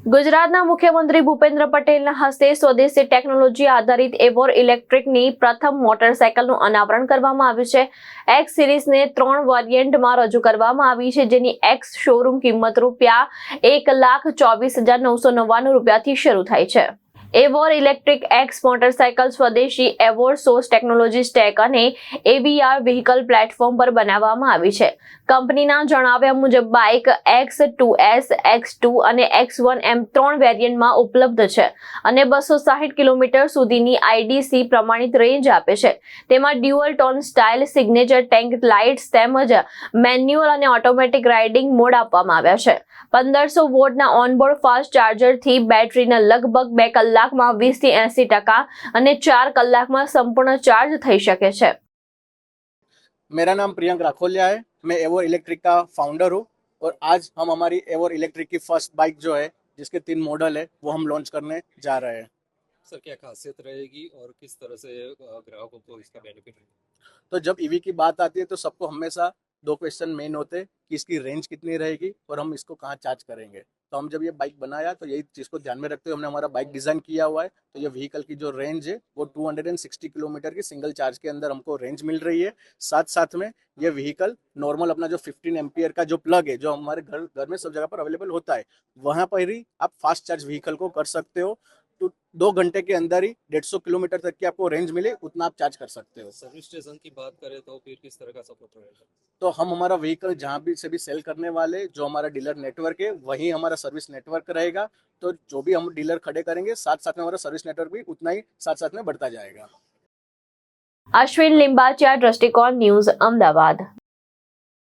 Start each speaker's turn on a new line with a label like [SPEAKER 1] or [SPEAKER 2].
[SPEAKER 1] ગુજરાતના મુખ્યમંત્રી ભૂપેન્દ્ર પટેલના હસ્તે સ્વદેશી ટેકનોલોજી આધારિત એવોર ઇલેક્ટ્રિકની પ્રથમ મોટરસાયકલનું અનાવરણ કરવામાં આવ્યું છે. એક્સ સિરીઝને 3 વેરિયન્ટમાં રજૂ કરવામાં આવી છે, જેની એક્સ શોરૂમ કિંમત ₹1,24,999 થી શરૂ થાય છે. એવોર ઇલેક્ટ્રિક એક્સ મોટરસાયકલ સ્વદેશી એવોર સોર્સ ટેકનોલોજી સ્ટેક અને એવીઆર વ્હીકલ પ્લેટફોર્મ પર બનાવવામાં આવી છે. કંપનીના જણાવ્યા મુજબ બાઇક X2S, X2 અને X1 એમ 3 વેરિયન્ટમાં ઉપલબ્ધ છે અને 260 કિલોમીટર સુધીની આઈડીસી પ્રમાણિત રેન્જ આપે છે. તેમાં dual tone style, signature tank lights તેમજ મેન્યુઅલ અને ઓટોમેટિક રાઇડિંગ મોડ આપવામાં આવ્યા છે. 1500 વોટના ઓનબોર્ડ ફાસ્ટ ચાર્જરથી બેટરીના લગભગ 2 કલાકમાં 20 થી 80% અને 4 કલાકમાં સંપૂर्ण ચાर्ज થઈ શકે છે.
[SPEAKER 2] मेरा नाम प्रियंक राखोलिया है। मैं एवोर इलेक्ट्रिक का फाउंडर हूँ और आज हम हमारी एवोर इलेक्ट्रिक की फर्स्ट बाइक जो है, जिसके 3 मॉडल है, वो हम लॉन्च करने जा रहे हैं।
[SPEAKER 3] सर, क्या खासियत रहेगी और किस तरह से ग्राहकों को इसका बेनिफिट रहेगा?
[SPEAKER 2] तो जब ईवी की बात आती है तो सबको हमेशा 2 क्वेश्चन मेन होते हैं कि इसकी रेंज कितनी रहेगी और हम इसको कहाँ चार्ज करेंगे। तो हम जब ये बाइक बनाया तो यही चीज़ को ध्यान में रखते हुए हमने हमारा बाइक डिज़ाइन किया हुआ है। तो ये व्हीकल की जो रेंज है वो 260 किलोमीटर की सिंगल चार्ज के अंदर हमको रेंज मिल रही है। साथ साथ में ये व्हीकल नॉर्मल अपना जो 15 एम्पियर का जो प्लग है, जो हमारे घर में सब जगह पर अवेलेबल होता है, वहाँ पर ही आप फास्ट चार्ज व्हीकल को कर सकते हो। तो 2 घंटे के अंदर ही 150 किलोमीटर तक की आपको रेंज मिले, उतना आप चार्ज कर सकते हो।
[SPEAKER 3] सर्विस स्टेशन की बात करें तो फिर किस तरह का सपोर्ट रहेगा?
[SPEAKER 2] तो हम हमारा व्हीकल जहाँ भी से भी सेल करने वाले जो हमारा डीलर नेटवर्क है, वही हमारा सर्विस नेटवर्क रहेगा। तो जो भी हम डीलर खड़े करेंगे, साथ साथ में हमारा सर्विस नेटवर्क भी उतना ही साथ साथ में बढ़ता जाएगा।
[SPEAKER 1] अश्विन लिंबाचिया, दृष्टिकोण न्यूज़, अमदावाद।